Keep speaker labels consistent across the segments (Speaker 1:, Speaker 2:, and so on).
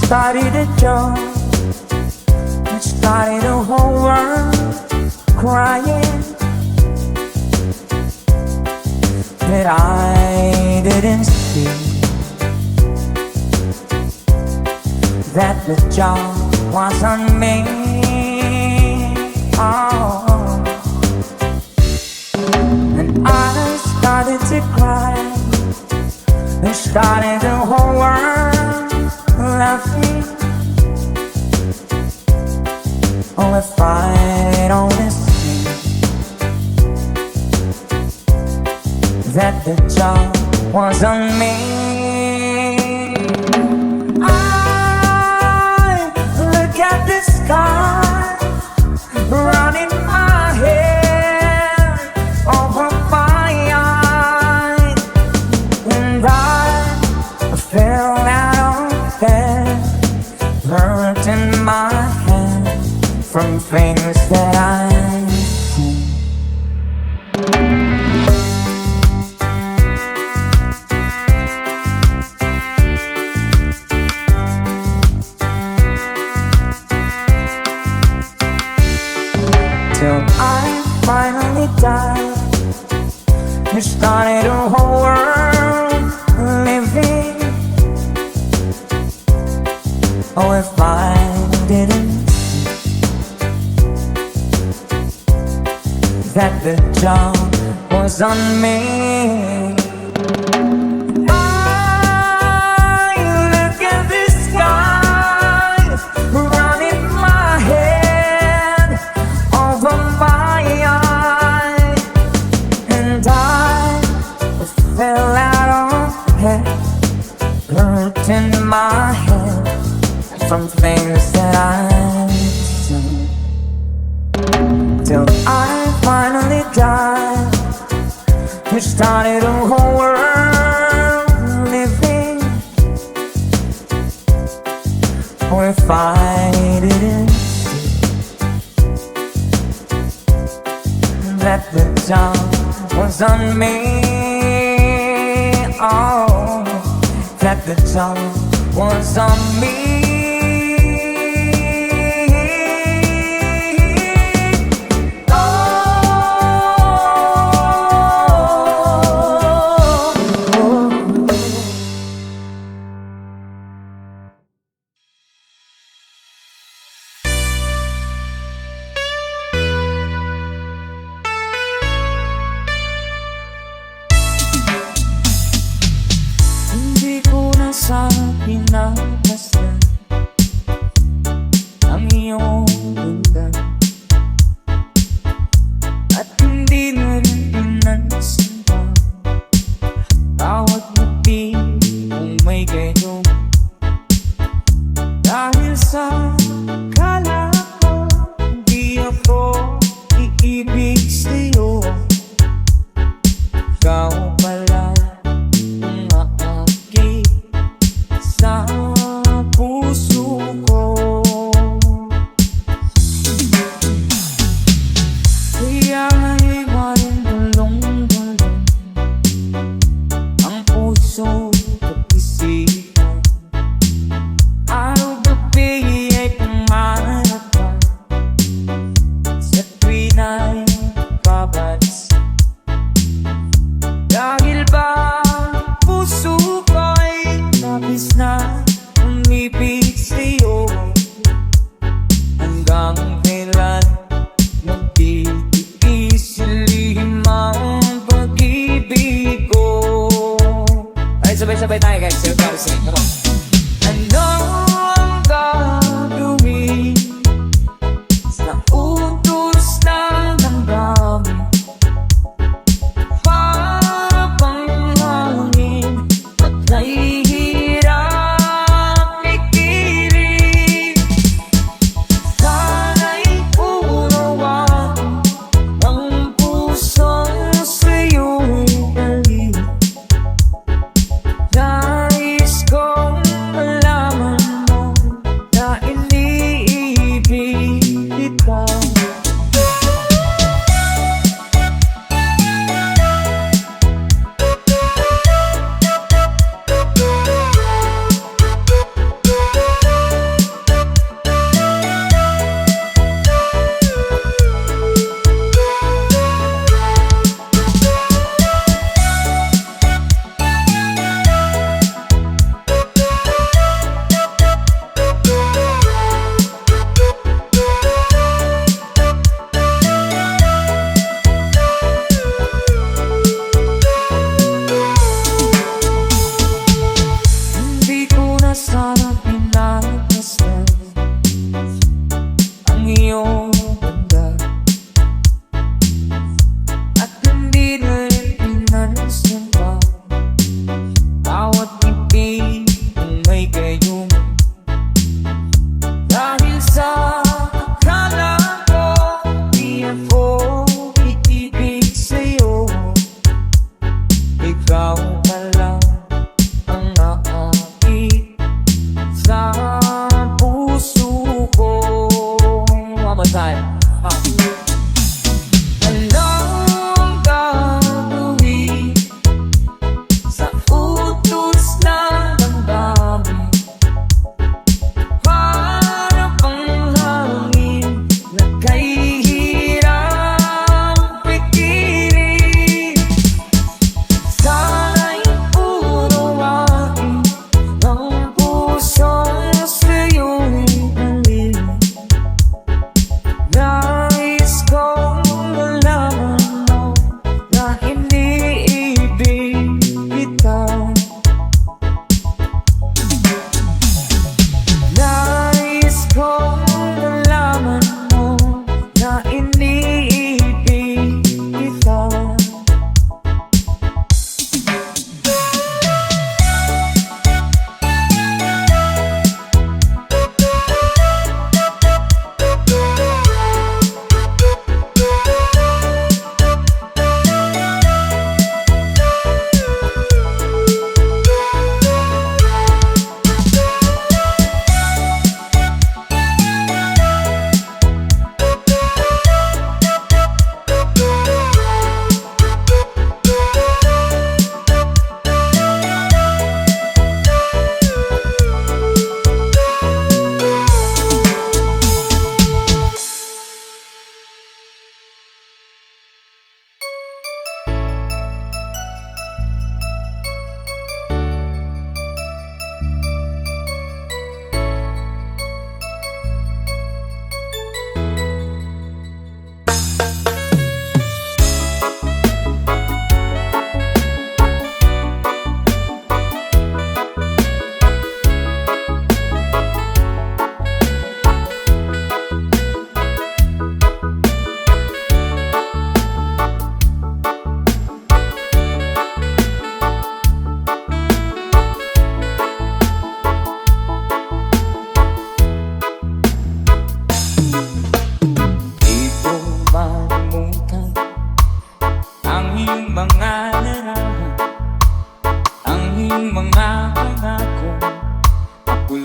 Speaker 1: started a joke. It started a whole world crying that I didn't see, that the job was on me. Oh. And I started to cry. It started the whole world laughing. Oh, if I'd only seen that the job was on me. I look at the sky running my head over my eyes, and I fell out of bed, hurting my head from things that I've seen. Till I finally died. You started a whole world living. Oh, if I didn't see that the job was on me. I look at the sky running my head over my eyes, and I fell out of bed, hurting my head from things that I've seen. Till I finally died. You started a whole world living. Oh, if I didn't that the job was on me. Oh, that the job was on me. Sa pinagmasdan ang iyong ganda, at hindi na rin pinansin pa bawat ngiti kung may ganyan. Dahil sa kala ko hindi ako iibig sa'yo, ikaw pala sa puso ko. Kaya iwanin bulong-bulong ang puso at isipan. Araw-gabi ay pumanap ka sa tuwin ay babats. Dahil ba puso ko'y labis na umibig sa'yo, hanggang kailan magtitiis ilihim ang pag-ibig ko. Ay, sabay-sabay tayo guys, so gotta sing, come on. Ano ang gagawin sa utos ng damdamin? Para bang hangin at nahihirap ikirin.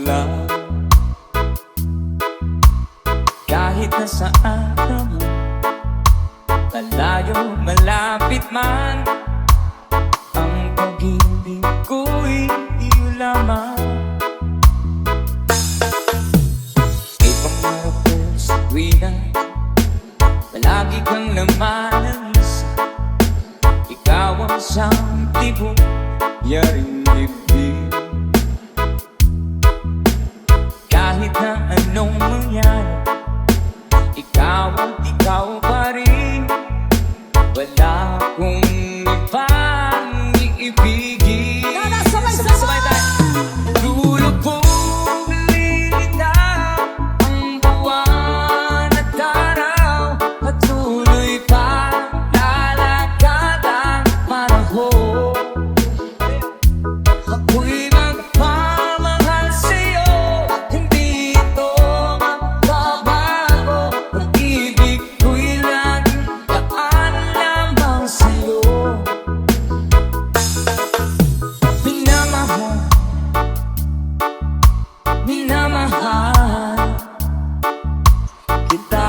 Speaker 1: lang. Kahit nasaan ka man, malayo, malapit man, ang pag-ibig ko'y iyo lamang. Di pangarap ko sa tuwina, palagi kang laman ng isa. Ikaw ang siyang tibok, yaring dibdib. Kahit na anong mangyari, ikaw at ikaw pa rin. Wala akong ibang iibigin. Sabay-sabay tayo. Lulubog lilitaw ang buwan at araw, patuloy pa lalakad ang panahon. Ako'y magpamahal sa'yo, hindi ito magbabago. Pag-ibig ko'y laging daan lamang sa'yo. Minamahal, minamahal kita.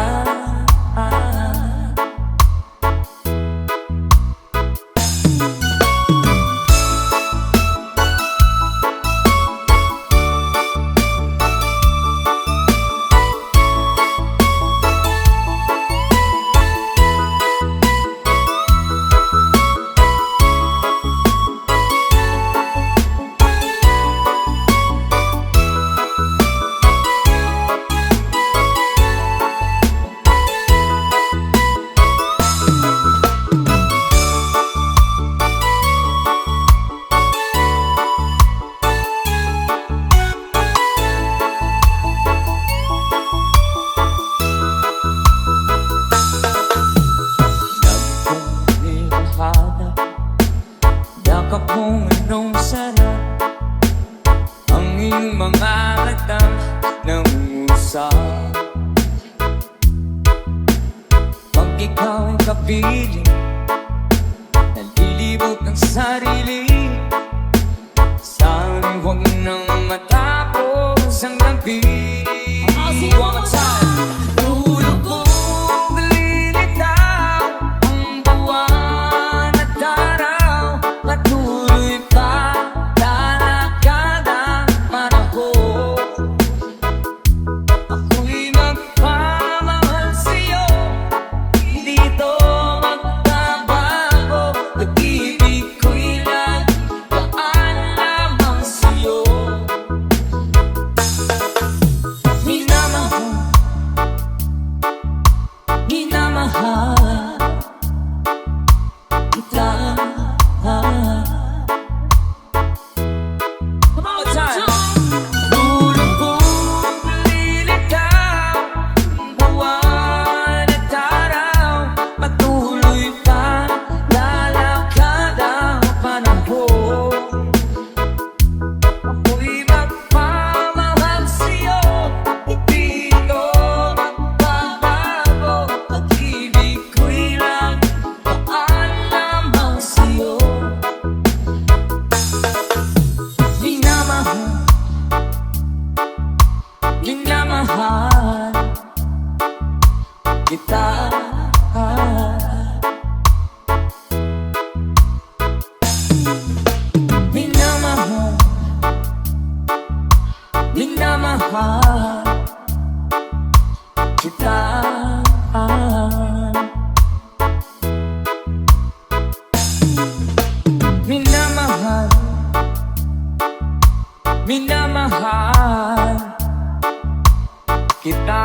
Speaker 1: Yakap kong anong sarap, ang iyong mga mata nangungusap. Pag ikaw ay kapiling, nalilibot ng sarili. Sana'y huwag nang matapos ang gabi. One more time. Lulubog lilitaw ang buwan at araw, patuloy pa lalakad ang panahon. Ako'y magpamahal sa'yo, hindi ito magbabago. Pag-ibig ko'y laging daan lamang sa'yo. Minamahal, minamahal kita. One more time. Lulubog lilitaw ang buwan at araw, patuloy pa lalakad ang panahon. Ako'y magpamahal sa'yo, hindi ito magbabago. Pag-ibig ko'y laging daan lamang sa'yo. Minamahal, minamahal kita. Minamahal, minamahal kita. Minamahal, minamahal kita.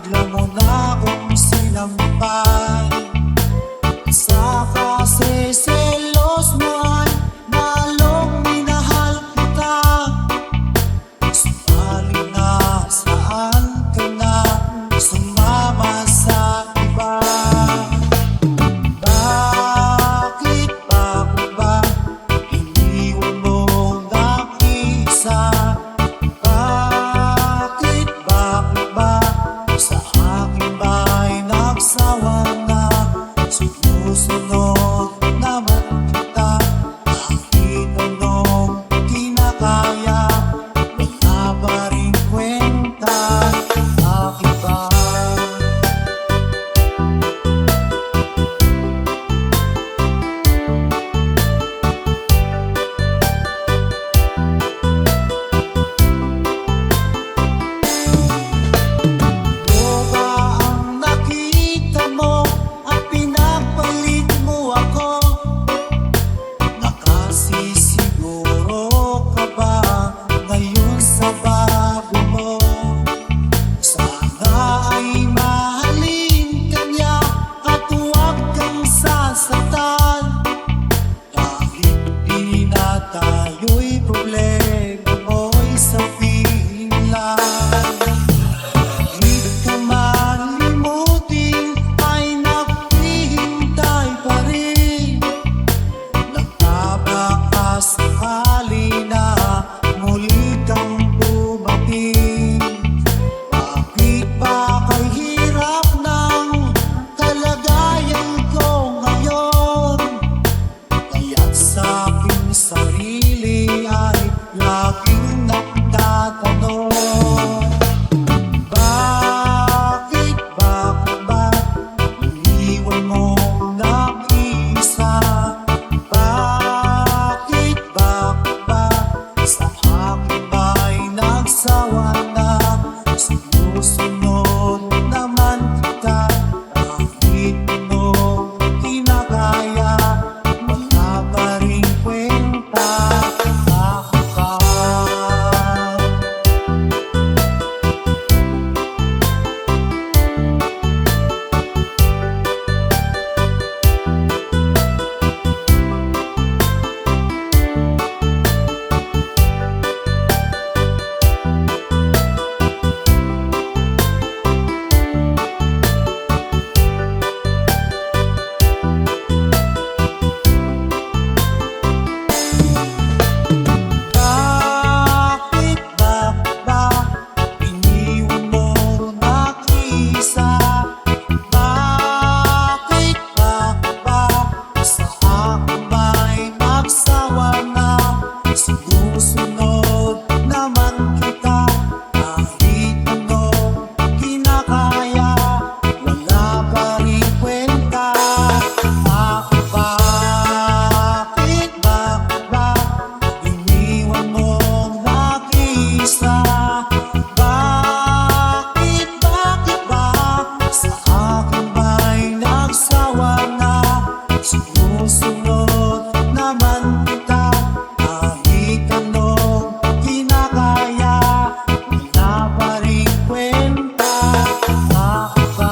Speaker 2: bigla mo na akong sinampal. Sa kasi-selos mo ay lalong minahal kita. Subalit nasaan ka na, sumama sa iba. Bakit ba iniwan mo nag-isa? Bakit ba sa akin ba'y nagsawa na? Sumusunod naman kita kahit anong kinakaya. Wala pa rin kwenta, bakit ba? Boba ang nakita mo at pinapalit mo ako. Nakasisiguro ka ba ngayon sa bago mo? Sana ay mahalin ka niya at huwag kang sasaktan. Kahit di na tayo'y problema mo'y sabihin lang. Kahit ka man limutin ay naghihintay pa rin. Nagtabaka sakali na muli kang dumating. Bakit ba kay hirap ng kalagayan ko ngayon? Kaya't sa aking sarili ay laging nagtatanong. Bakit ba iniwan mo nag-isa? Bakit ba sa akin ba'y nagsawa na? Sumusunod naman kita kahit anong kinakaya. Wala pa rin kwenta, bakit ba? Bakit ba iniwan mo nag-isa? Bakit ba sa akin ba'y nagsawa na? Sumusunod naman kita kahit anong kinakaya. Wala pa rin kwenta, bakit ba iniwan mo nag-isa? Bakit ba sa akin ba'y nagsawa na? Sumusunod naman kita kahit anong kinakaya. Wala pa rin kwenta, bakit ba?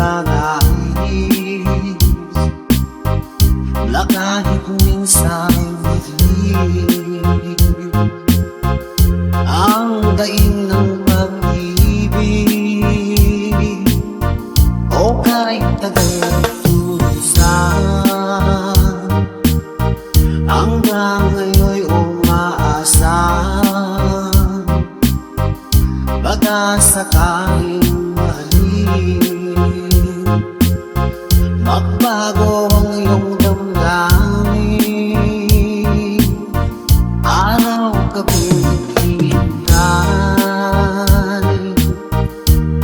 Speaker 2: nagagais na kahit minsan dilim ang daing ng pag-ibig o kahit tagal tulisan hanggang ngayon'y umaasan baka sakaling mahalin magbago ang iyong damdamin araw gabing hintay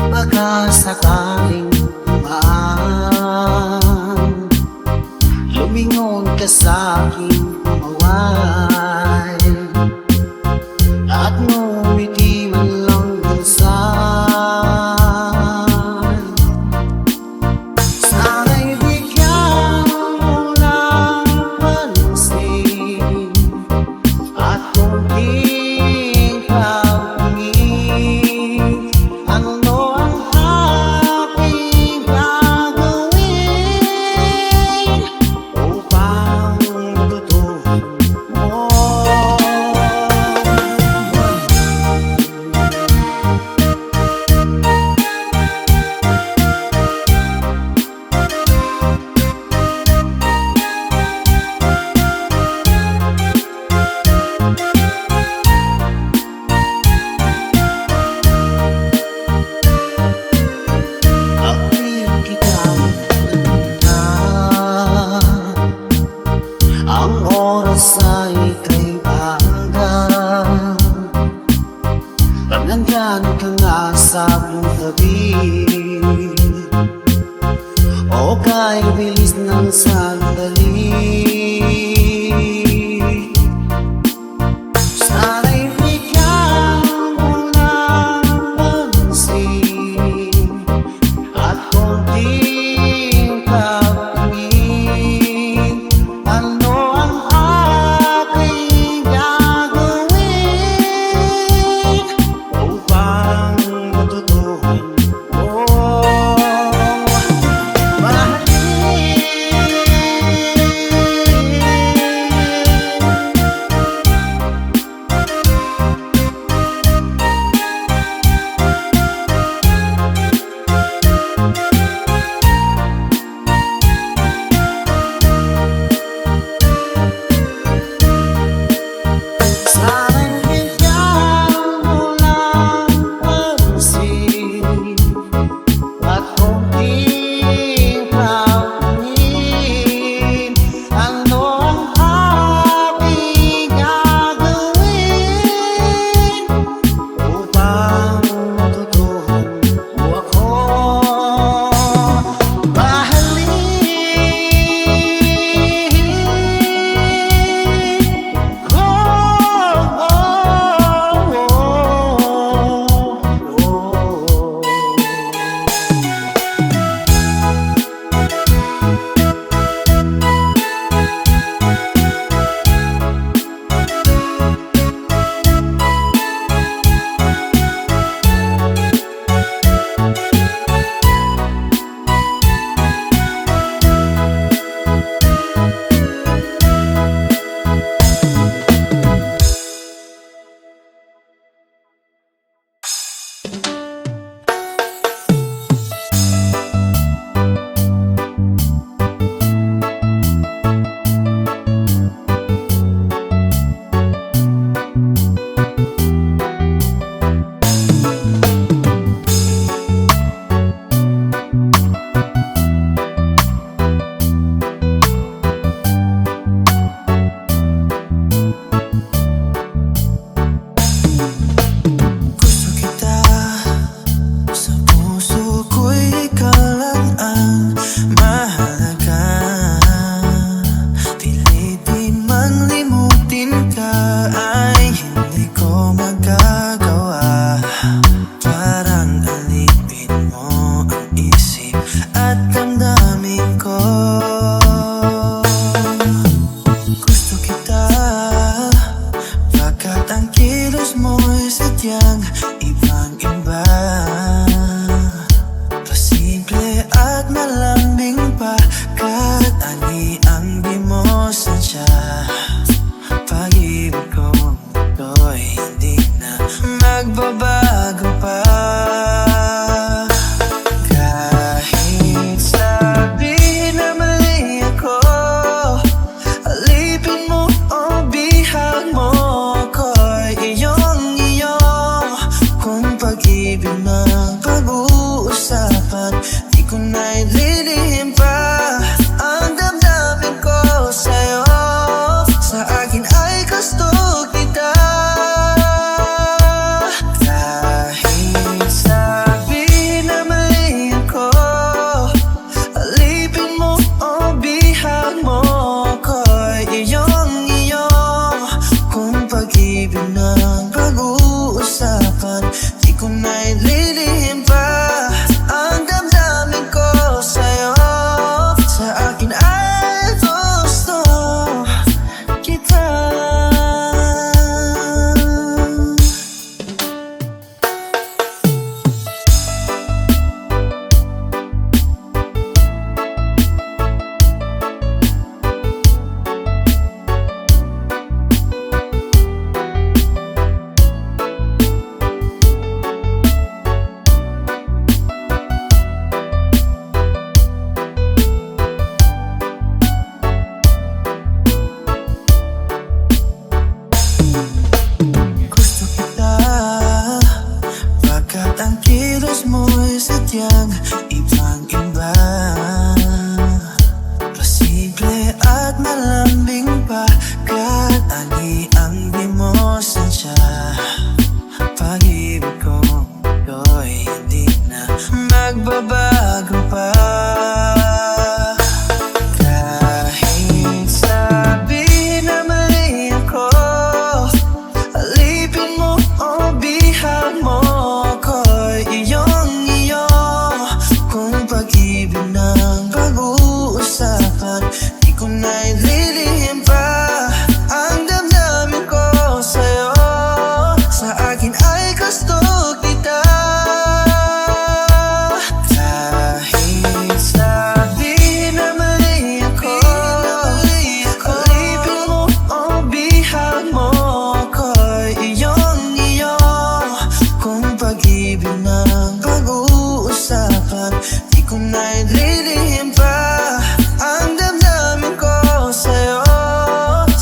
Speaker 2: baka sakaling dumaan lumingon ka sa'king kumaway at ngumiti man lang minsan sana'y bigyan mo ng pansin at kunting pag-ibig ano ang aking gagawin upang matutuhan mo Aking kitang na ang oras ay kay hanggang pag nandyan ka nga sa aking tabi o kay bilis ng sandali sana'y bigyan mo ng pansin at konting pag-ibig ano ang aking gagawin upang matutuhan mo mahalin
Speaker 3: pag-ibig na pag-uusapan, di ko na ililihim pa ang damdamin ko sa'yo. Sa akin ay gusto kita, kahit sabihin na mali ako. Alipin mo o bihag mo ko'y iyong-iyo. Kung pag-ibig ng pag-uusapan, di ko na ililihim pa ang damdamin ko sa'yo. Sa akin ay gusto kita. Gusto kita, pagkat ang kilos mo'y sadyang ibang-iba. Pasimple at malambing pa, kahit ani-ang di mo sansya. Pag-ibig ko, ko'y hindi na magbabago pa. Kahit sabihin na mali ako, alipin mo o bihag mo ko'y iyong-iyo. Kung pag-ibig ng pag-uusapan, di ko na ililihim pa ang damdamin ko sa'yo. Sa akin ay gusto kita, kahit sabihin na mali ako. Alipin mo o bihag mo ko'y iyong-iyo. Kung pag-ibig ng pag-uusapan, di ko na ililihim pa ang damdamin ko sa'yo.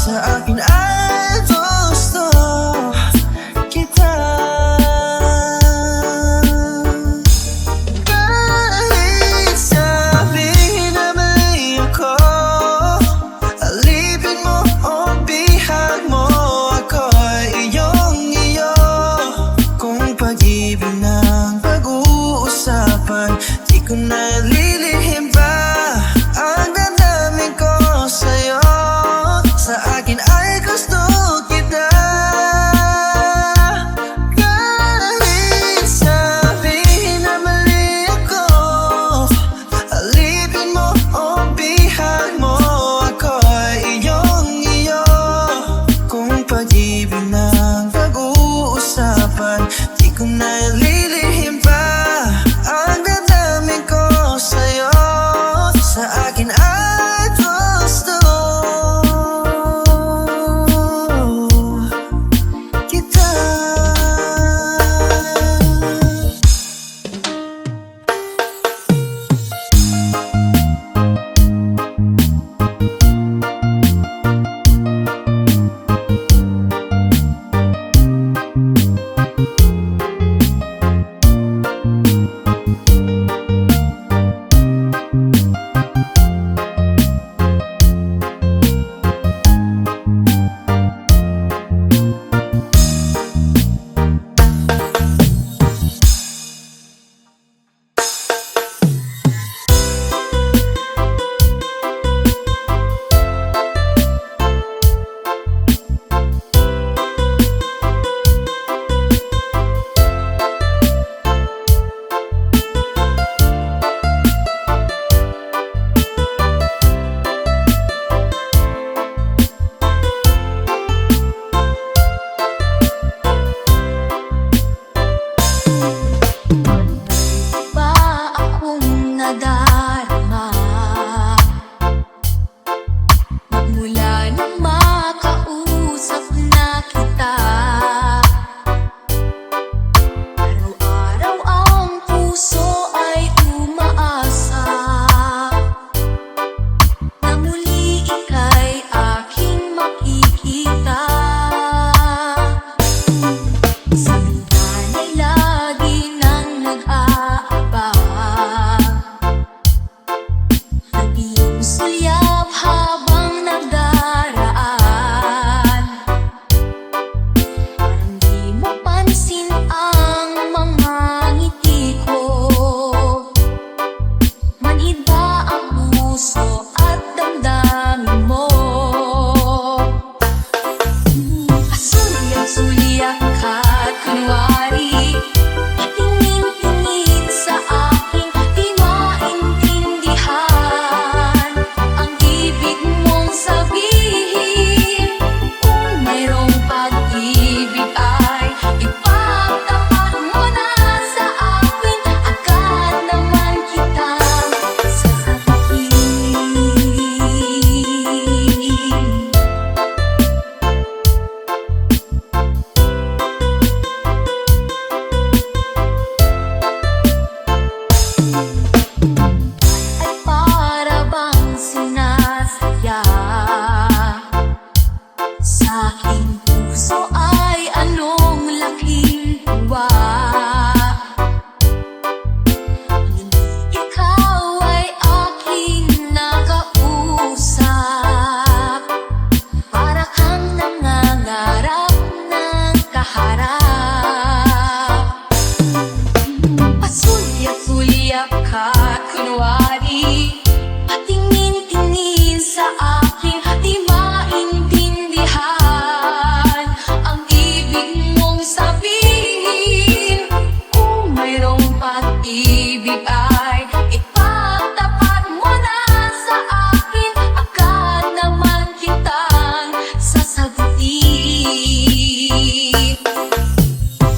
Speaker 3: Sa akin ay gusto kita, kahit sabihin na mali ako. Alipin mo o bihag mo ako'y iyong-iyo. Kung pag-ibig ng pag-uusapan, di ko na ililihim pa ang damdamin ko sa'yo. Sa akin ay gusto kita, kahit sabihin na mali ako. Alipin mo o bihag mo ako'y iyong-iyo. Kung pag-ibig ng pag-uusapan, di ko na ililihim pa ang damdamin ko sa'yo. Sa akin ay gusto kita.
Speaker 4: Ba akong nadarama magmula nang makausap na kita? Araw-araw ang puso ay umaasa na muli ika'y aking makikita. Sana'y lagi na ka kunwari at tingin-tingin sa akin, di maintindihan ang ibig mong sabihin. Kung mayroong pag-ibig ay ipagtapat mo na sa akin, agad naman kitang sasagutin.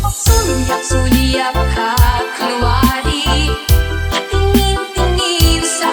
Speaker 4: Sulyap-sulyap ka kunwari at tingin-tingin sa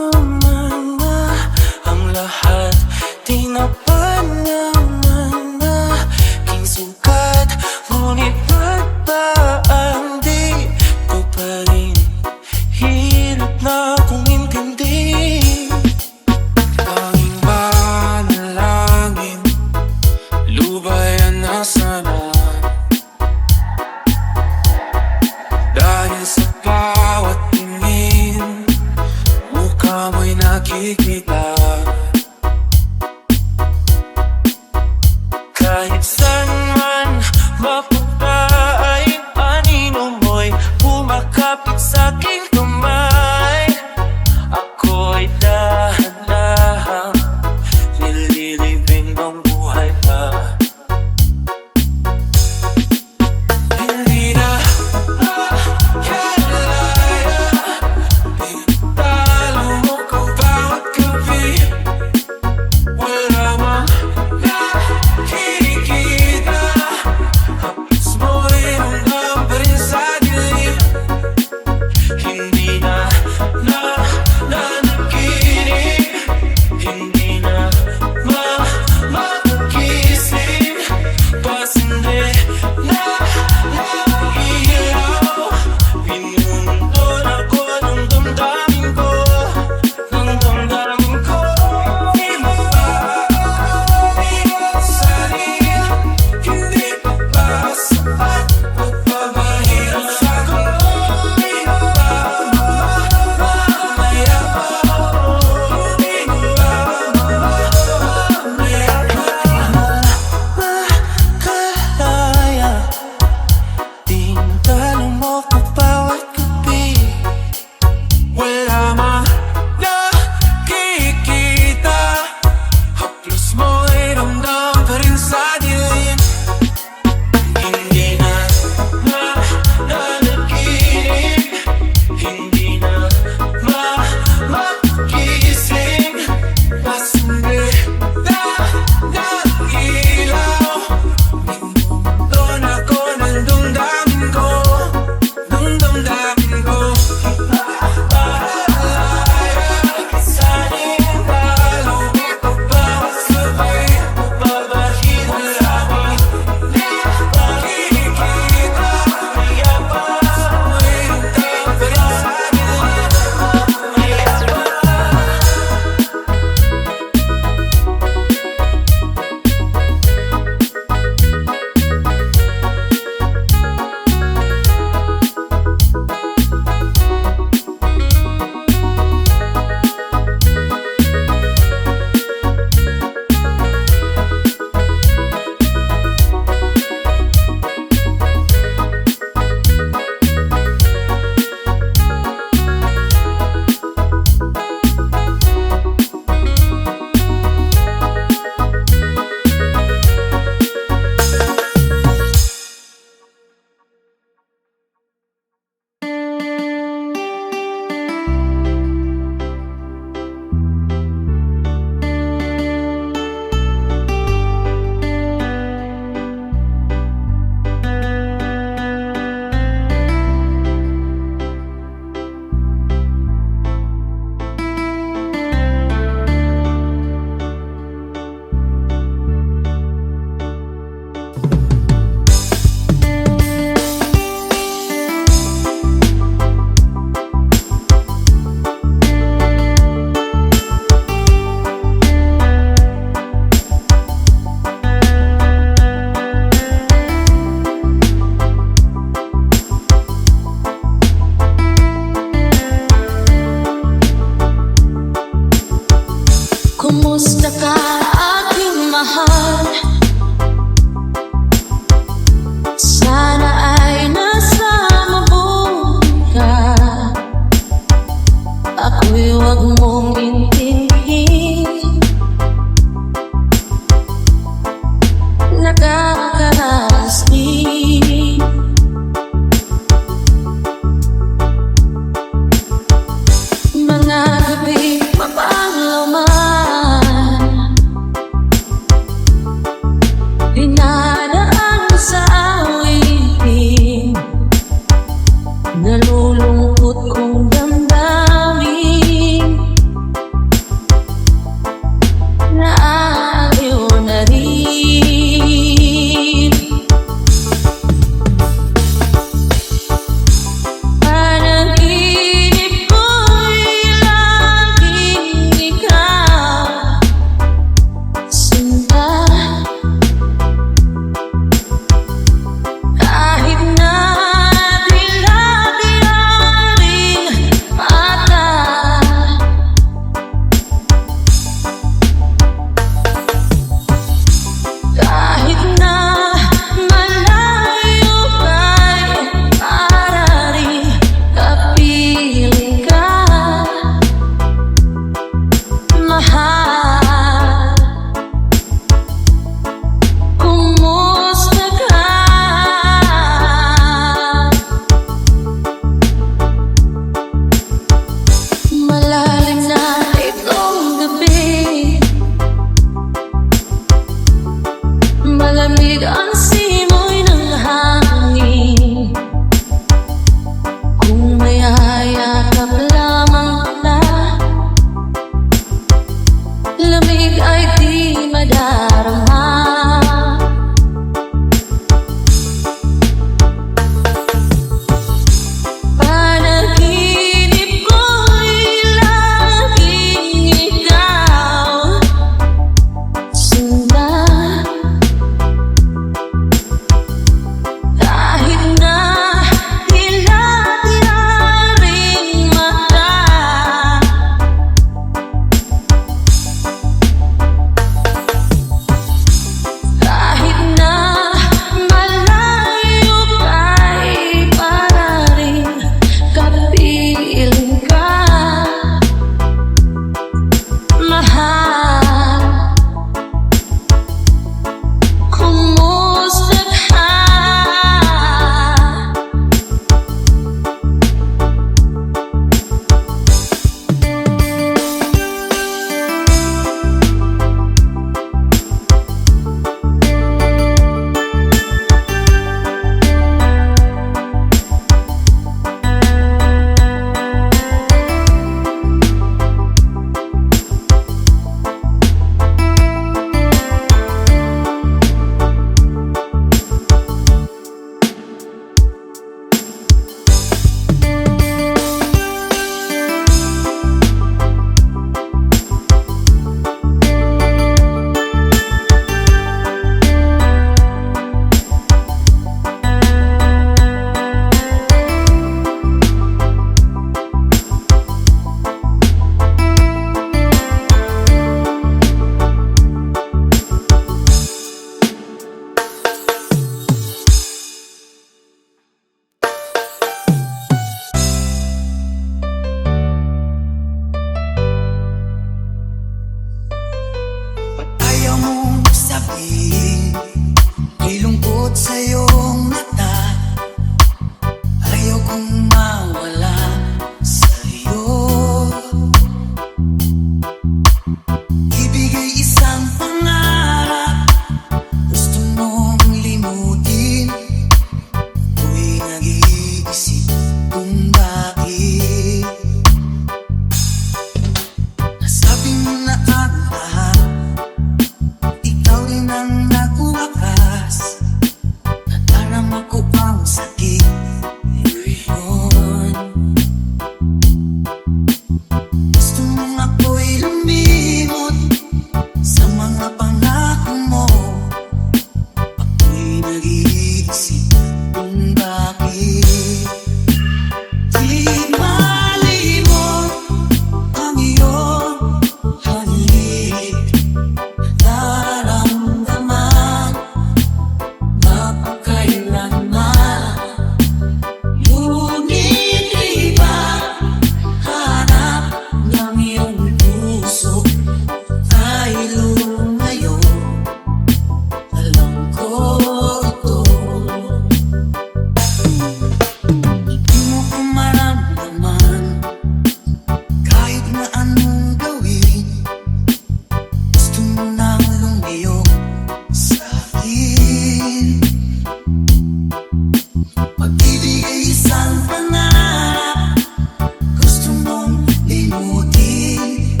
Speaker 3: Ngunit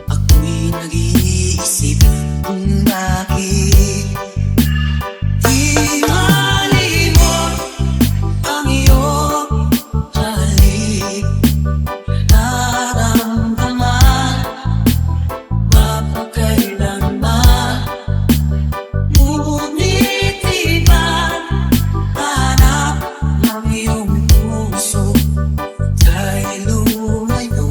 Speaker 3: ako'y nag-iisip kung bakit di malimot ang iyong halik. Naramdaman mapagkailanman, ngunit di ba hanap ng iyong puso? Dahil lumayo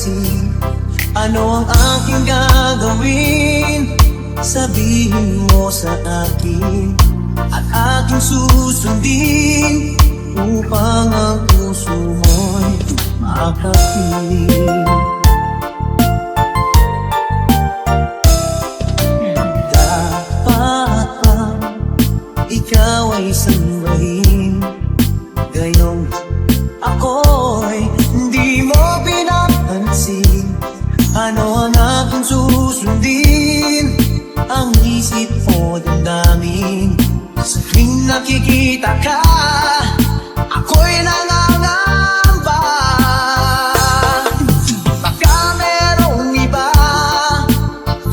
Speaker 3: pansin. Ano ang aking gagawin? Sabihin mo sa akin at aking susundin, upang ang puso mo'y makapiling. Dapat bang ikaw ay sambahin, gayong ako'y hindi mo pinapansin? Ano ang aking susundin? Ang isip o damdamin, sa tuwing nakikita ka, ako'y nangangamba. Baka merong iba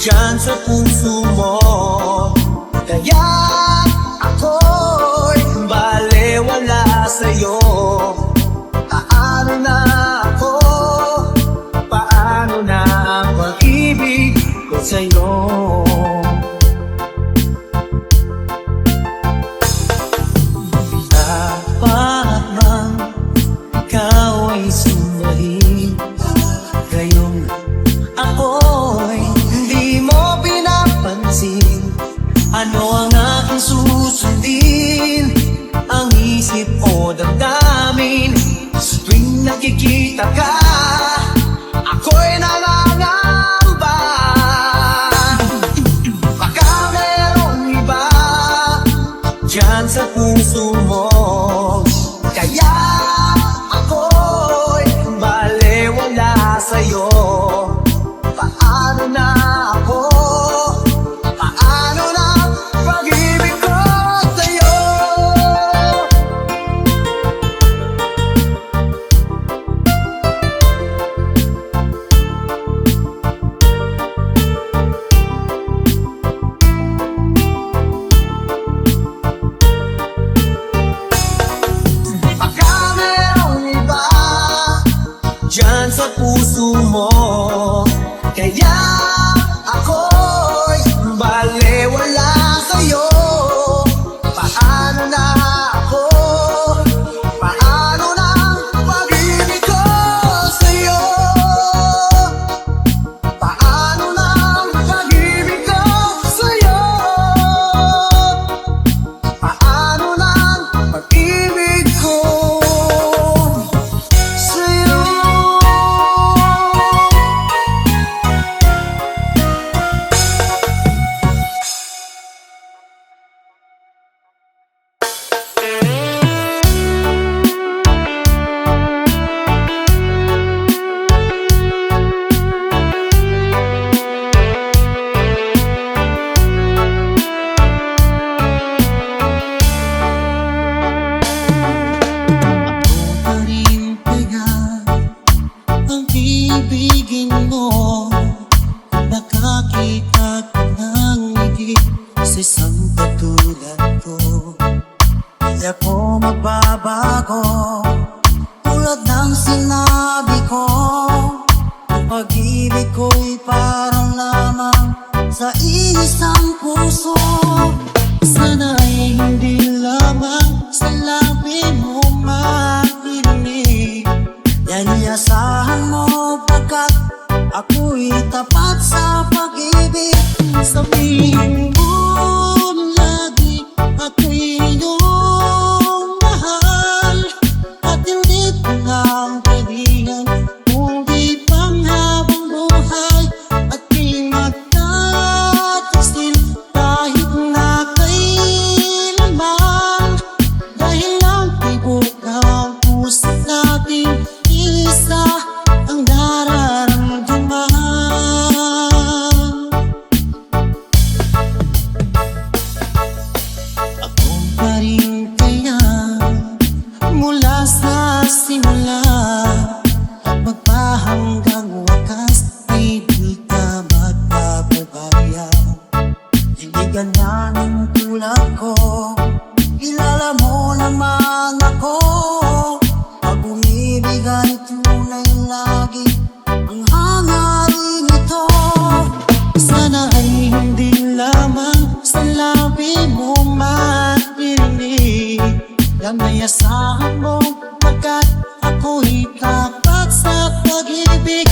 Speaker 3: dyan sa puso mo, kaya ako'y balewala sa'yo. Paano na ako? Paano na ang pag-ibig ko sa'yo? Dapat bang ikaw ay sumbahin, gayong ako'y hindi mo pinapansin? Ano ang aking susundin? Ang isip o damdamin, sa tuwing nakikita ka, ako'y nangangamba. Baka merong iba dyan sa puso mo, kaya ako'y balewala sa'yo. Paano na ako? Paano na pag-ibig ko sa'yo? Baka merong iba dyan sa puso mo, kaya ako'y balewala sa'yo. Paano na ako? Paano na pag-ibig ko sa'yo? Paano na pag-ibig ko sa'yo? Paano na pag-ibig ko sa'yo? Ako pa rin kaya ang ibigin mo, nakakita ko ng higit sa isang katulad ko. Di ako magbabago, tulad ng sinabi ko. Ang pag-ibig ko'y parang lamang sa isang puso. Sana'y hindi lamang sa labi mo marinig. Yan iasahan mo, pagkat ako'y tapat sa pag-ibig. Sabihin mo lagi, ako'y iyong mahal, at hindi ko na ang kaibigan, kundi panghabang buhay. At di magtatagal kahit na kailanman, dahil lang tibok ng puso natin isa ang nararamdaman. Ako pa rin kaya mula sa simula at magpahanggang wakas ay di ka magpapabaya. Hindi ganyan ang tulad ko, kilala mo naman ako. Pag umibig ay tunay lagi ang hangarin ito. Sana ay hindi lamang sa labi mo marinig. Yan ay asahan mo, pagkat ako'y tapat sa pag-ibig.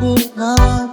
Speaker 2: buhay